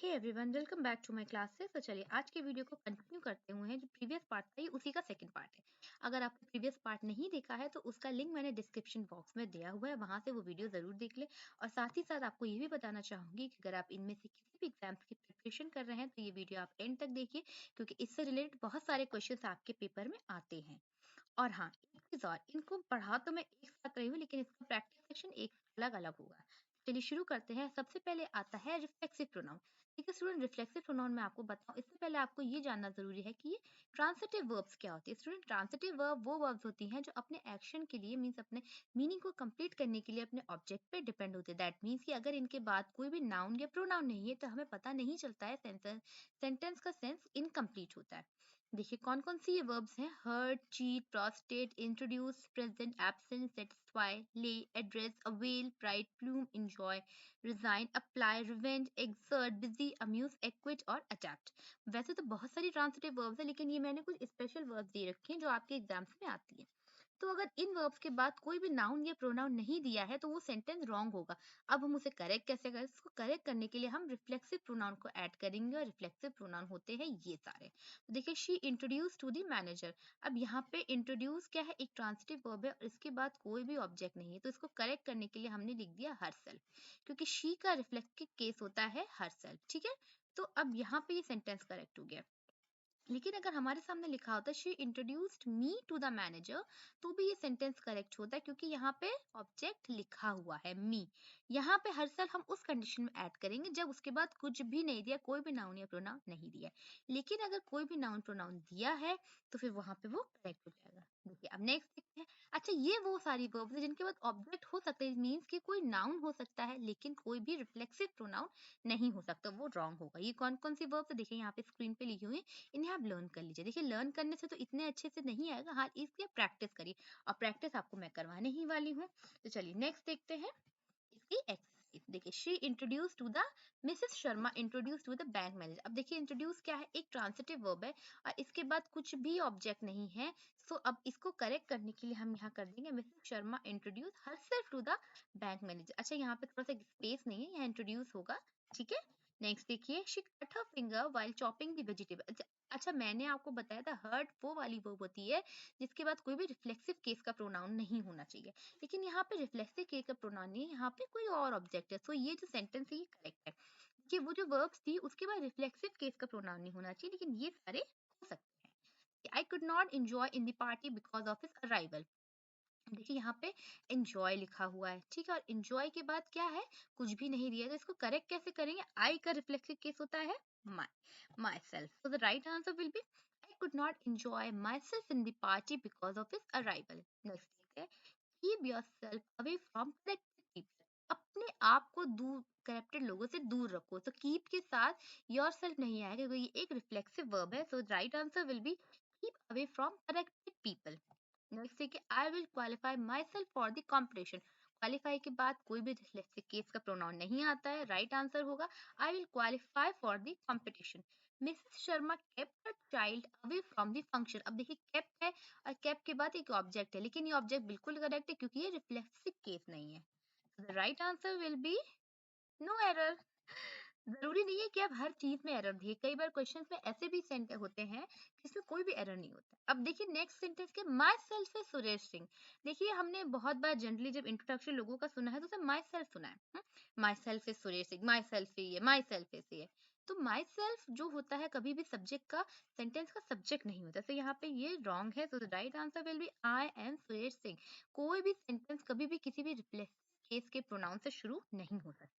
Hey everyone, welcome back to my classes. तो चलिए आज के वीडियो को कंटिन्यू करते हुए हैं। जो प्रीवियस पार्ट था ये उसी का सेकंड पार्ट है। अगर आपने प्रीवियस पार्ट नहीं देखा है तो उसका लिंक मैंने डिस्क्रिप्शन बॉक्स में दिया हुआ है, वहां से वो वीडियो जरूर देख ले। और साथ ही साथ आपको ये भी बताना चाहूंगी कि अगर आप इनमें से किसी भी एग्जाम की प्रिपरेशन कर रहे हैं तो ये वीडियो आप एंड तक देखिए, क्योंकि इससे रिलेटेड बहुत सारे क्वेश्चन आपके पेपर में आते हैं। और हाँ, एक चीज और, इनको पढ़ा तो मैं एक साथ रही हूँ लेकिन इसका प्रैक्टिस सेक्शन एक अलग अलग होगा। चलिए शुरू करते हैं। सबसे पहले आता है रिफ्लेक्सिव प्रोनाउन। ठीक है स्टूडेंट, रिफ्लेक्सिव प्रोनाउन मैं आपको बताऊं इससे पहले आपको ये जानना जरूरी है कि ये ट्रांसिटिव वर्ब्स क्या होती है। स्टूडेंट, ट्रांसिटिव वर्ब वो वर्ब्स होती हैं जो अपने एक्शन के लिए मींस अपने मीनिंग को कंप्लीट करने के लिए अपने ऑब्जेक्ट पे डिपेंड होते हैं। दैट मींस कि अगर इनके बाद कोई भी नाउन या प्रोनाउन नहीं है तो हमें पता नहीं चलता है, सेंटेंस का सेंस इनकम्प्लीट होता है। देखिए कौन कौन सी ये वर्ब्स हैं। Hurt, cheat, prostrate, introduce, present, absent, satisfy, lay, address, avail, pride, plume, enjoy, resign, apply, revenge, exert, busy, amuse, acquit और अटैक्ट। वैसे तो बहुत सारी ट्रांसिटिव वर्ब्स है लेकिन ये मैंने कुछ स्पेशल वर्ब्स दे रखे हैं जो आपके एग्जाम्स में आती है। तो अगर इन वर्ब्स के बाद कोई भी नाउन या प्रोनाउन नहीं दिया है तो वो सेंटेंस रॉन्ग होगा। अब हम उसे करेक्ट कैसे करें? इसको करेक्ट करने के लिए हम रिफ्लेक्सिव प्रोनाउन को ऐड करेंगे और रिफ्लेक्सिव प्रोनाउन होते हैं ये सारे। तो देखिए, she introduce to the manager. अब यहाँ पे इंट्रोड्यूस क्या है? एक ट्रांसिटिव वर्ब है और इसके बाद कोई भी ऑब्जेक्ट नहीं है, तो इसको करेक्ट करने के लिए हमने लिख दिया हर सेल्फ, क्योंकि शी का रिफ्लेक्टिव केस होता है हर सेल्फ। ठीक है, तो अब यहाँ पे ये सेंटेंस करेक्ट हो गया। लेकिन अगर हमारे सामने लिखा होता she introduced me to the manager, तो भी ये सेंटेंस करेक्ट होता है, क्योंकि यहाँ पे ऑब्जेक्ट लिखा हुआ है मी। यहाँ पे हर साल हम उस कंडीशन में ऐड करेंगे जब उसके बाद कुछ भी नहीं दिया, कोई भी नाउन या प्रोनाउन नहीं दिया। लेकिन अगर कोई भी नाउन प्रोनाउन दिया है तो फिर वहां पे वो करेक्ट हो जाएगा। देखिए अब नेक्स्ट देखते हैं। अच्छा, ये वो सारी वर्ब्स है जिनके बाद ऑब्जेक्ट हो सकता है, मींस कि कोई नाउन हो सकता है लेकिन कोई भी रिफ्लेक्सिव प्रोनाउन नहीं हो सकता, वो रॉन्ग होगा। ये कौन कौन सी वर्ब्स है देखिए यहाँ पे स्क्रीन पे लिखी हुई है, इन्हें आप लर्न कर लीजिए। देखिए लर्न करने से तो इतने अच्छे से नहीं आएगा, हाँ इसलिए प्रैक्टिस करिए, और प्रैक्टिस आपको मैं करवाने ही वाली हूँ। तो चलिए नेक्स्ट देखते हैं इसकी एक्सरसाइज। देखिए, she introduce to the Mrs Sharma introduce to the bank manager. अब देखिए इंट्रोड्यूस क्या है? एक ट्रांसिटिव वर्ब है और इसके बाद कुछ भी ऑब्जेक्ट नहीं है। सो अब इसको करेक्ट करने के लिए हम यहाँ कर देंगे Mrs Sharma introduce herself to the bank manager. अच्छा, यहाँ पे थोड़ा सा स्पेस नहीं है, यहाँ इंट्रोड्यूस होगा। ठीक है, नेक्स्ट देखिए, she cut her finger while chopping the vegetable. अच्छा अच्छा, मैंने आपको बताया था हर्ट वो वाली वर्ब होती है जिसके बाद कोई भी रिफ्लेक्सिव केस का प्रोनाउन नहीं होना चाहिए। लेकिन यहाँ पे रिफ्लेक्सिव केस का प्रोनाउन नहीं है, यहाँ पे कोई और ऑब्जेक्ट है। सो ये जो सेंटेंस है ये करेक्ट है कि वो जो वर्ब्स थी उसके बाद रिफ्लेक्सिव केस का प्रोनाउन नहीं होना चाहिए, लेकिन ये सारे हो सकते हैं। आई could not enjoy in the party because of his arrival. देखिए यहाँ पे एंजॉय लिखा हुआ है, ठीक है, और एंजॉय के बाद क्या है? कुछ भी नहीं दिया, तो इसको करेक्ट कैसे करेंगे? आई का रिफ्लेक्सिव केस होता है my, myself. So the right answer will be I could not enjoy myself in the party because of his arrival. Next देखते हैं, keep yourself away from corrected people. अपने आप को दूर, corrupted लोगों से दूर रखो। तो कीप के साथ योरसेल्फ नहीं आएगा क्योंकि ये एक रिफ्लेक्सिव वर्ब है। So right answer will be keep away from corrected people. Next देखिए, I will qualify myself for the competition. Qualify के बाद कोई भी रिफ्लेक्सिव केस का प्रोनाउन नहीं आता है, राइट आंसर होगा आई will qualify for the competition. Mrs Sharma kept her child away from the function. अब देखिए केप्ट है और केप्ट के बाद एक ऑब्जेक्ट है, लेकिन ये ऑब्जेक्ट बिल्कुल करेक्ट है क्योंकि ये रिफ्लेक्सिव केस नहीं है। The right answer will be no error. जरूरी नहीं है कि आप हर चीज में एरर दिए, कई बार क्वेश्चंस में ऐसे भी सेंटेंस होते हैं जिसमें कोई भी एरर नहीं होता। अब देखिए नेक्स्ट सेंटेंस के माई सेल्फ है सुरेश सिंह। देखिए हमने बहुत बार जनरली जब इंट्रोडक्शन लोगों का सुना है तो उसे माई सेल्फ सुना है, माई सेल्फ है सुरेश सिंह, माई सेल्फ है ये, माई सेल्फ है। तो माई सेल्फ जो होता है कभी भी सब्जेक्ट का, सेंटेंस का सब्जेक्ट नहीं होता, तो यहाँ पे ये रॉन्ग है। तो right answer will be I am Suresh Singh. कोई भी सेंटेंस कभी भी किसी भी रिफ्लेक्सिव केस के प्रोनाउन से शुरू नहीं हो सकता।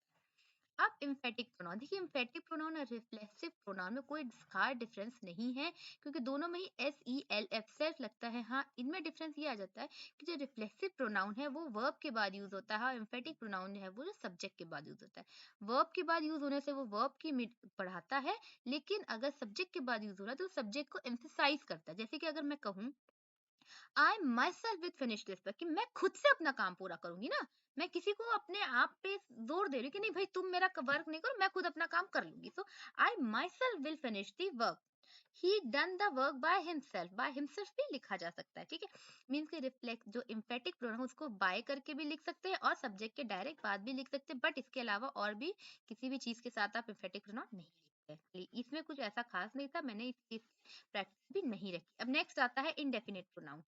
अब इम्फेटिक प्रोनाउन देखिए, इम्फेटिक प्रोनाउन और रिफ्लेक्सिव प्रोनाउन में कोई खास डिफरेंस नहीं है, क्योंकि दोनों में ही S E L F self लगता है। हाँ, इनमें डिफरेंस ये आ जाता है कि जो रिफ्लेक्सिव प्रोनाउन है वो वर्ब के बाद यूज होता है और इम्फेटिक प्रोनाउन है वो जो सब्जेक्ट के बाद यूज होता है। वर्ब के बाद यूज होने से वो वर्ब की बढ़ाता है, लेकिन अगर सब्जेक्ट के बाद यूज हो रहा है तो सब्जेक्ट को एम्फेसाइज करता है। जैसे कि अगर मैं कहूँ I myself will finish this work, कि मैं खुद से अपना काम पूरा करूंगी ना, मैं किसी को अपने आप पे जोर दे रही हूँ कि नहीं भाई तुम मेरा वर्क नहीं करो, मैं खुद अपना काम कर लूंगी। So I myself will finish the work. He done the work by himself भी लिखा जा सकता है, ठीक है। मीन्स के रिफ्लेक्ट जो इम्फेटिक प्रोनाउन उसको बाय करके भी लिख सकते हैं और सब्जेक्ट के डायरेक्ट बाद भी लिख सकते हैं, बट इसके अलावा और भी किसी भी चीज के साथ आप इम्फेटिक प्रोनाउन नहीं लिखते हैं। इसमें कुछ ऐसा खास नहीं था, मैंने इस चीज प्रैक्टिस भी नहीं रखी। अब नेक्स्ट आता है इनडेफिनेट प्रोनाउन।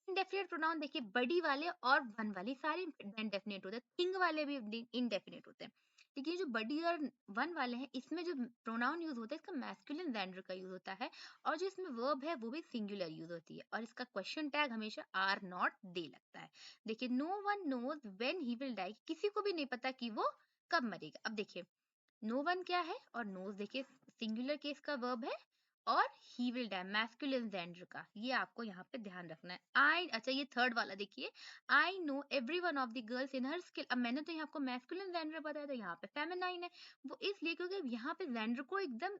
इनडेफिनेट प्रोनाउन देखिए, बड़ी वाले और वन वाले सारे इनडेफिनेट होते हैं, थिंग वाले भी इनडेफिनेट होते हैं। देखिए जो बड़ी और वन वाले हैं, इसमें जो प्रोनाउन यूज होता है इसका मैस्कुलिन जेंडर का यूज होता है, और जो इसमें वर्ब है वो भी सिंगुलर यूज होती है, और इसका क्वेश्चन टैग हमेशा आर नॉट दे लगता है। देखिए no one knows when he will die, किसी को भी नहीं पता कि वो कब मरेगा। अब देखिए नो वन क्या है और नोज देखिए सिंगुलर केस का वर्ब है, और he will die masculine gender का, ये आपको यहाँ पे ध्यान रखना है। आई अच्छा ये थर्ड वाला देखिए, I know every one of the girls in her skill. अब मैंने तो यहाँ आपको मैस्कुलिन जेंडर बताया था, यहाँ पे फेमिनाइन है। वो इसलिए क्योंकि यहाँ पे जेंडर को एकदम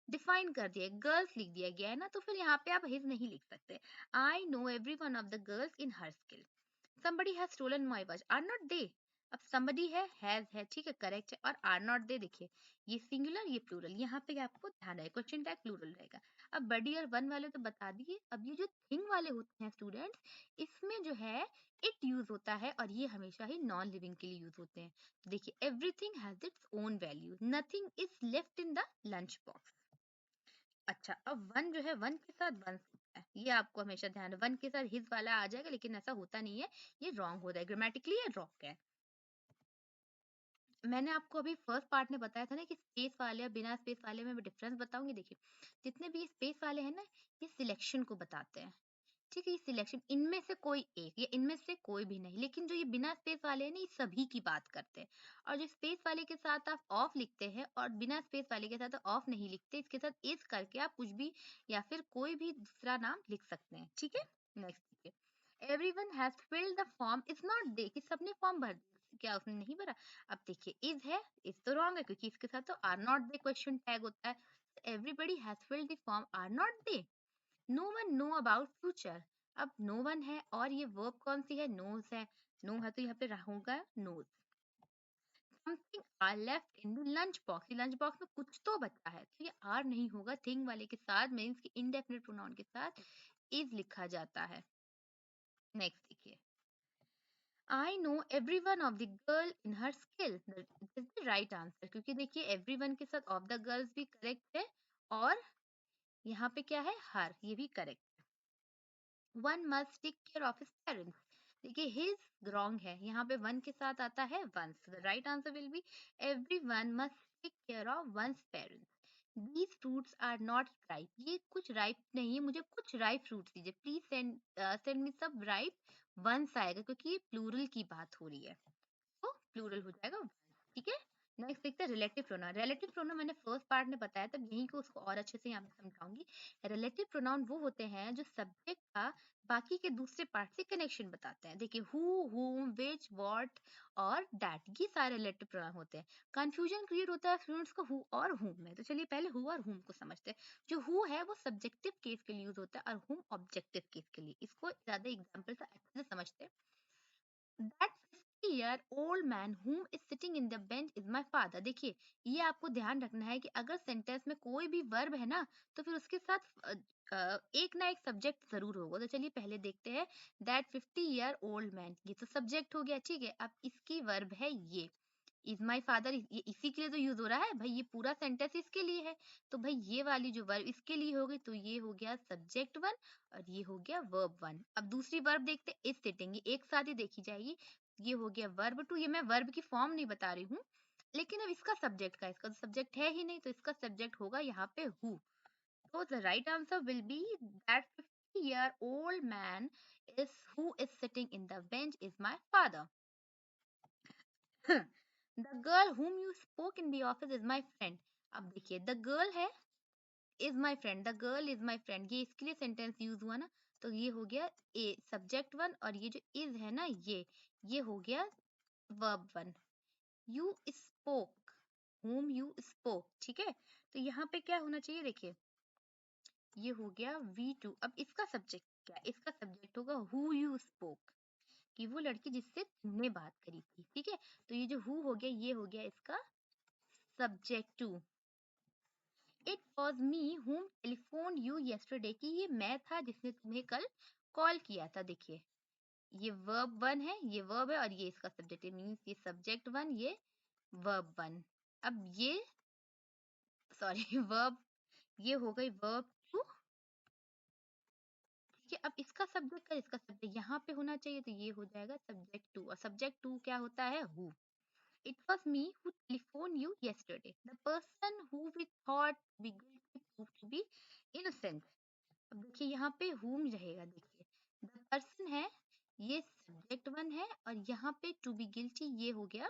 डिफाइन कर दिया है, गर्ल्स लिख दिया गया है ना, तो फिर यहाँ पे आप हिज नहीं लिख सकते। आई know every one of the girls in her skill. somebody has stolen my watch, are not they। अब somebody है has है, ठीक है, करेक्ट है, और are not they देखिए ये सिंगुलर ये प्लूरल, यहाँ पे आपको ध्यान रहे क्वेश्चन टैग प्लूरल रहेगा। अब बडी और वन वाले तो बता दिए। अब ये जो थिंग वाले होते हैं स्टूडेंट्स, इसमें जो है इट यूज होता है, और ये हमेशा ही नॉन लिविंग के लिए यूज होते हैं। तो देखिए everything has its own value, nothing is left in the lunch box. अच्छा अब वन जो है वन के साथ वंस होता है, ये आपको हमेशा ध्यान है, वन के साथ हिज वाला आ जाएगा, लेकिन ऐसा होता नहीं है, ये रॉन्ग होता है, ग्रामेटिकली ये रॉन्ग है। मैंने आपको अभी फर्स्ट पार्ट में बताया था ना कि स्पेस वाले और बिना स्पेस वाले में डिफरेंस बताऊंगी। देखिए जितने भी स्पेस वाले हैं ना, ये सिलेक्शन को बताते हैं, ठीक है, ये सिलेक्शन इनमें से कोई एक या इनमें से कोई भी नहीं। लेकिन जो ये बिना स्पेस वाले हैं ना, ये सभी की बात करते हैं। और जो स्पेस वाले के साथ आप ऑफ लिखते हैं और बिना स्पेस वाले के साथ ऑफ नहीं लिखते, इसके साथ इज करके आप कुछ भी या फिर कोई भी दूसरा नाम लिख सकते हैं, ठीक है। नेक्स्ट देखिए, everyone has filled the form is not they, कि सबने फॉर्म भर दिया, क्या उसने नहीं भरा। अब देखिए इज है, इज तो रॉन्ग है क्योंकि इसके साथ तो are not they question tag होता है। Everybody has filled the form are not they. No one know about future. अब नो वन है और ये वर्ब कौन सी है, नोज है। नो है तो यहाँ पे होगा knows. Something are left in the lunch box, lunch box में कुछ तो बचा है, तो ये आर नहीं होगा, थिंग वाले के साथ मीन्स की इंडेफिनिट प्रोनाउन के साथ इज लिखा जाता है। नेक्स्ट देखिए, I know every one of the girl in her skill, it is the right answer, क्योंकि देखिए एवरी वन के साथ ऑफ द गर्ल्स भी करेक्ट है, और यहाँ पे क्या है हर, ये भी correct. One must take care of his parents, देखिए हिज रॉन्ग है, यहाँ पे वन के साथ आता है once, the right answer will be every one must take care of once parents. These fruits are not ripe, ये कुछ राइप नहीं है, मुझे कुछ राइप फ्रूट्स दीजिए प्लीज, सेंड मी सब राइप। वंस आएगा क्योंकि ये प्लूरल की बात हो रही है, तो प्लूरल हो जाएगा once, ठीक है। नेक्स्ट देखते हैं रिलेटिव प्रोनाउन। रिलेटिव प्रोनाउन मैंने फर्स्ट पार्ट में बताया था, यहीं को उसको और अच्छे से यहाँ पे समझाऊंगी। रिलेटिव प्रोनाउन वो होते हैं जो सब्जेक्ट का बाकी के दूसरे पार्ट से कनेक्शन बताते हैं। देखिए हु, whom, which, what और that, ये सारे रिलेटिव प्रोनाउन होते हैं। कंफ्यूजन क्रिएट होता है स्टूडेंट्स को हु और whom में, तो चलिए पहले हु और whom को समझते हैं। जो हु है वो सब्जेक्टिव केस के लिए यूज होता है और whom ऑब्जेक्टिव केस के लिए। इसको ज्यादा एग्जाम्पल से अच्छे से समझते हैं। That 50-year-old man whom is sitting in the bench is my father। देखिए ये आपको ध्यान रखना है कि अगर सेंटेंस में कोई भी वर्ब है ना, तो फिर उसके साथ एक ना एक सब्जेक्ट जरूर होगा। तो चलिए पहले देखते हैं, दैट 50-year-old man, ये तो सब्जेक्ट हो गया, ठीक है। अब इसकी वर्ब है ये इज माई फादर, ये इसी के लिए तो यूज हो रहा है भाई, ये पूरा सेंटेंस इसके लिए है। तो भाई ये वाली जो वर्ब इसके लिए होगी, तो ये हो गया सब्जेक्ट वन और ये हो गया वर्ब वन। अब दूसरी वर्ब देखते, इज सिटिंग, ये एक साथ ही देखी जाएगी। ये हो गया वर्ब टू, ये मैं वर्ब की फॉर्म नहीं बता रही हूँ, लेकिन अब इसका सब्जेक्ट का, इसका सब्जेक्ट है ही नहीं, तो इसका सब्जेक्ट होगा यहाँ पे हु। तो the right answer will B that 50-year-old man is who is sitting in the bench is my father। The girl whom you spoke in the office is my friend। अब देखिए the girl है is my friend, the girl is my friend, ये इसके लिए sentence use हुआ ना, तो ये हो गया ए सब्जेक्ट वन, और ये जो इज है ना ये हो गया verb one. You spoke, whom you spoke, ठीक है। तो यहाँ पे क्या होना चाहिए, देखिए ये हो गया V2। अब इसका सब्जेक्ट क्या, इसका सब्जेक्ट होगा who you spoke, कि वो लड़की जिससे तुमने बात करी थी, ठीक है। तो ये जो हु हो गया, ये हो गया इसका subject to. It was me whom telephone you yesterday, कि ये मैं था जिसने तुम्हें कल कॉल किया था। देखिए ये वर्ब वन है, ये वर्ब है और ये इसका सब्जेक्ट है, मीन्स ये सब्जेक्ट वन, ये वर्ब वन। अब ये सॉरी वर्ब, ये हो गई वर्ब टू। ठीक है, अब इसका सब्जेक्ट का इसका सब्जेक्ट यहाँ पे होना चाहिए, तो ये हो जाएगा सब्जेक्ट टू, और सब्जेक्ट टू क्या होता है, who. It was me who telephone you yesterday, the person who we thought we guilty proved to be innocent। अब देखिए यहाँ पे whom रहेगा, देखिए द पर्सन है, ये सब्जेक्ट वन है, और यहाँ पे टू बी गिल्टी ये हो गया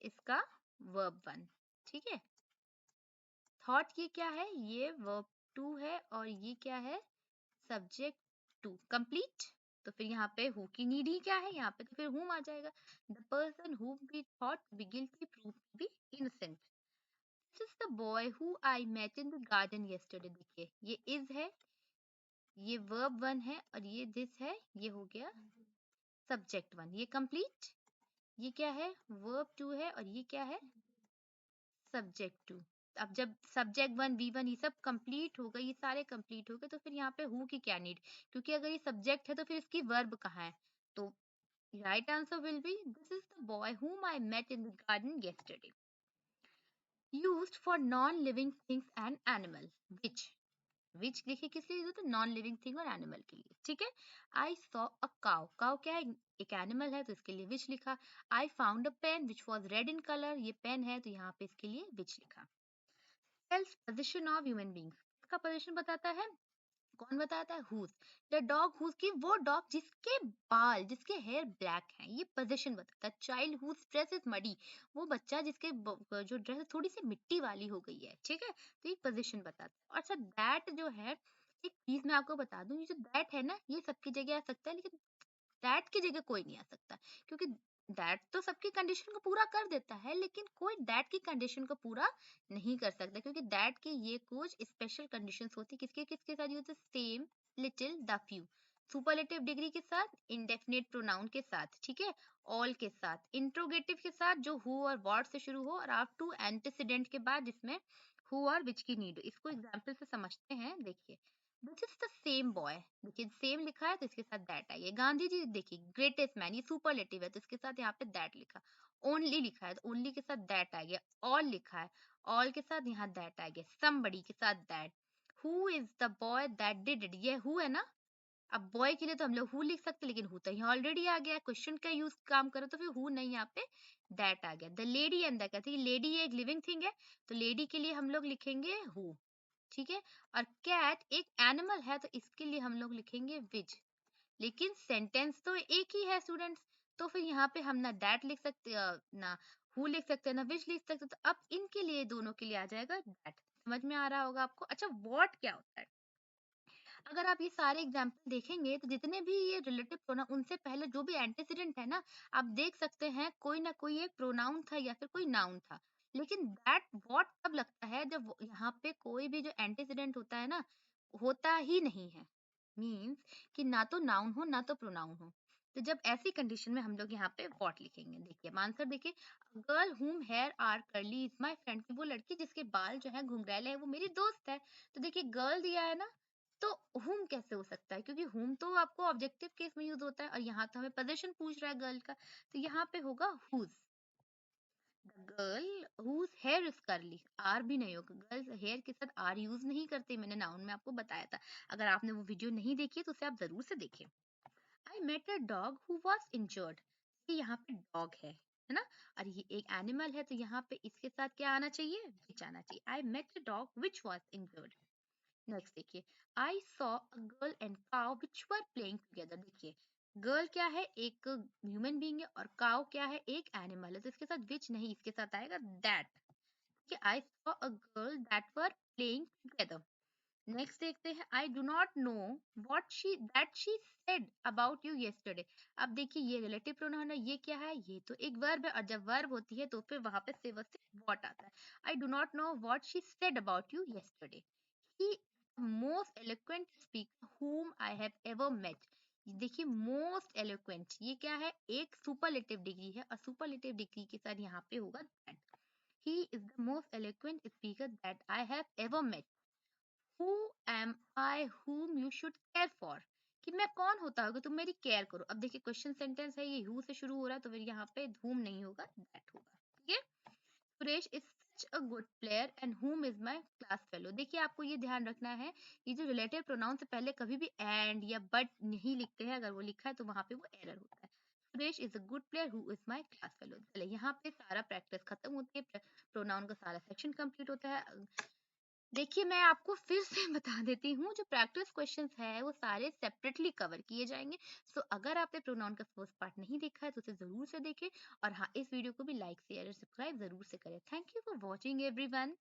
इसका वर्ब वन। ठीक है, थॉट ये क्या है, ये वर्ब टू है, और ये क्या है, सब्जेक्ट टू। कंप्लीट। तो फिर यहाँ पे हु की नीड ही क्या है, यहाँ पे तो फिर whom आ जाएगा। The person whom we thought to be guilty proved to be innocent। This is the boy who I met in the garden yesterday। देखिए ये is है, ये वर्ब वन है, और ये दिस है, ये हो गया सब्जेक्ट वन। ये कंप्लीट। ये क्या है, वर्ब टू है, और ये क्या है, सब्जेक्ट टू। अब जब सब्जेक्ट वन वी वन ये सब कंप्लीट हो गए, ये सारे कंप्लीट हो गए, तो फिर यहाँ पे हु की क्या नीड, क्योंकि अगर ये सब्जेक्ट है तो फिर इसकी वर्ब कहाँ है। तो right answer will B this is the boy whom I met in the garden yesterday। used for non living things and animal, which देखिए किस लिए यूज होता है, नॉन लिविंग थिंग और एनिमल के लिए। ठीक है, आई सॉ अ काउ, काउ क्या है, एक एनिमल है, तो इसके लिए विच लिखा। I found a pen which was red in colour, ये पेन है, तो यहाँ पे इसके लिए विच लिखा। Tells position of human beings, इसका पोजीशन बताता है, कौन बताता है, हुज। द डॉग हुज, की वो डॉग जिसके बाल, जिसके हेयर ब्लैक हैं, ये पोजीशन बताता है। Child whose dress is muddy, वो बच्चा जिसके जो ड्रेस थोड़ी सी मिट्टी वाली हो गई है। ठीक है, तो ये पोजीशन बताता है। और अच्छा दैट जो है, एक चीज मैं आपको बता दूं, ये जो दैट है ना, ये सबकी जगह आ सकता है, लेकिन दैट की जगह कोई नहीं आ सकता, क्योंकि दैट तो सबकी कंडीशन को पूरा कर देता है, लेकिन कोई दैट की कंडीशन को पूरा नहीं कर सकता, क्योंकि दैट की ये कुछ स्पेशल कंडीशंस होती है। किसके किसके साथ use, same, little, the few. Superlative degree के साथ, इंडेफिनिट प्रोनाउन के साथ, ठीक है, ऑल के साथ, इंट्रोगेटिव के साथ जो हु और व्हाट से शुरू हो, और आफ्टर टू एंटीसीडेंट के बाद जिसमें हु और विच की नीड हो। इसको एग्जांपल से समझते हैं। देखिए this is the same boy, देखिए सेम लिखा है तो इसके साथ दैट आइए। गांधी जी देखिए ग्रेटेस्ट मैन, ये सुपरलेटिव है, तो इसके साथ यहाँ पे दैट लिखा। ओनली लिखा है तो ओनली के साथ दैट आ गया। ऑल लिखा है, ऑल के साथ यहाँ दैट आ गया। समबडी के साथ that. Who is the boy that did it, ये हु है ना। अब बॉय के लिए तो हम लोग हु लिख सकते, लेकिन हु तो यहाँ ऑलरेडी आ गया, क्वेश्चन का यूज काम करो तो फिर हु नहीं, यहाँ पे दैट आ गया। The lady and the cat, lady ये एक लिविंग थिंग है, तो लेडी के लिए हम लोग लिखेंगे हु। ठीक है, और कैट एक एनिमल है, तो इसके लिए हम लोग लिखेंगे विच। लेकिन सेंटेंस तो एक ही है स्टूडेंट्स, तो फिर यहाँ पे हम ना दैट लिख सकते ना हु लिख सकते हैं, ना विच लिख सकते हैं। तो अब इनके लिए, दोनों के लिए आ जाएगा दैट। समझ में आ रहा होगा आपको। अच्छा व्हाट क्या होता है, अगर आप ये सारे एग्जाम्पल देखेंगे तो जितने भी ये रिलेटिव प्रोनाउन, उनसे पहले जो भी एंटीसीडेंट है ना, आप देख सकते हैं कोई ना कोई एक प्रोनाउन था या फिर कोई नाउन था। लेकिन दैट व्हाट तब लगता है जब यहाँ पे कोई भी जो एंटीसीडेंट होता है ना, होता ही नहीं है। मीन्स कि ना तो नाउन हो ना तो प्रोनाउन हो, तो जब ऐसी कंडीशन में हम लोग यहाँ पे व्हाट लिखेंगे। देखिए आंसर देखिए, girl whom hair are curly is my friend, की वो लड़की जिसके बाल जो है घुंघरैले है वो मेरी दोस्त है। तो देखिए गर्ल दिया है ना, तो whom कैसे हो सकता है, क्योंकि whom तो आपको ऑब्जेक्टिव केस में यूज होता है, और यहाँ तो हमें पोजीशन पूछ रहा है गर्ल का, तो यहाँ पे होगा whose। The girl whose hair is curly, आर भी नहीं होगा, गर्ल्स हेयर के साथ आर यूज नहीं करते, मैंने नाउन में आपको बताया था। अगर आपने वो वीडियो नहीं देखी है तो उसे आप जरूर से देखें। I met a dog who was injured, ये यहाँ पे डॉग है ना, और ये एक एनिमल है, तो यहाँ पे इसके साथ क्या आना चाहिए, विच आना चाहिए। I met a dog which was injured. Next देखिए, I saw a girl and cow which were playing together. देखिए गर्ल क्या है, एक ह्यूमन बीइंग है, और काउ क्या है, एक एनिमल है, तो इसके साथ विच नहीं, इसके साथ आएगा दैट। ठीक है, आई saw a girl that were playing together. Next देखते हैं, I do not know what she that she said about you yesterday। अब देखिए ये रिलेटिव प्रोनाउन है, ये क्या है, ये तो एक वर्ब है, और जब वर्ब होती है तो फिर वहां पे सिर्फ और सिर्फ व्हाट आता है। I do not know what she said about you yesterday। He most eloquent speaker whom I have ever met। देखिए मोस्ट एलोक्वेंट ये क्या है, एक सुपरलेटिव डिग्री है, और सुपरलेटिव डिग्री के साथ यहाँ पे होगा that. He is the most eloquent speaker that I have ever met. Who am I whom you should care for? कि मैं कौन होता होगा तुम मेरी केयर करो। अब देखिए क्वेश्चन सेंटेंस है, ये who से शुरू हो रहा है, तो फिर यहाँ पे whom नहीं होगा, that होगा। ठीक है। Suresh is such a good player and whom is my class fellow. देखिए आपको ये ध्यान रखना है, ये जो रिलेटिव प्रोनाउन से पहले कभी भी एंड या बट नहीं लिखते हैं, अगर वो लिखा है तो वहां पे वो एरर होता है। Suresh is a good player who is my class fellow. चले यहाँ पे सारा प्रैक्टिस खत्म होती है, प्रोनाउन का सारा सेक्शन कंप्लीट होता है। देखिए मैं आपको फिर से बता देती हूँ, जो प्रैक्टिस क्वेश्चंस है वो सारे सेपरेटली कवर किए जाएंगे। सो अगर आपने प्रोनाउन का फर्स्ट पार्ट नहीं देखा है तो उसे जरूर से देखें, और हाँ, इस वीडियो को भी लाइक शेयर और सब्सक्राइब जरूर से करें। Thank you for watching everyone.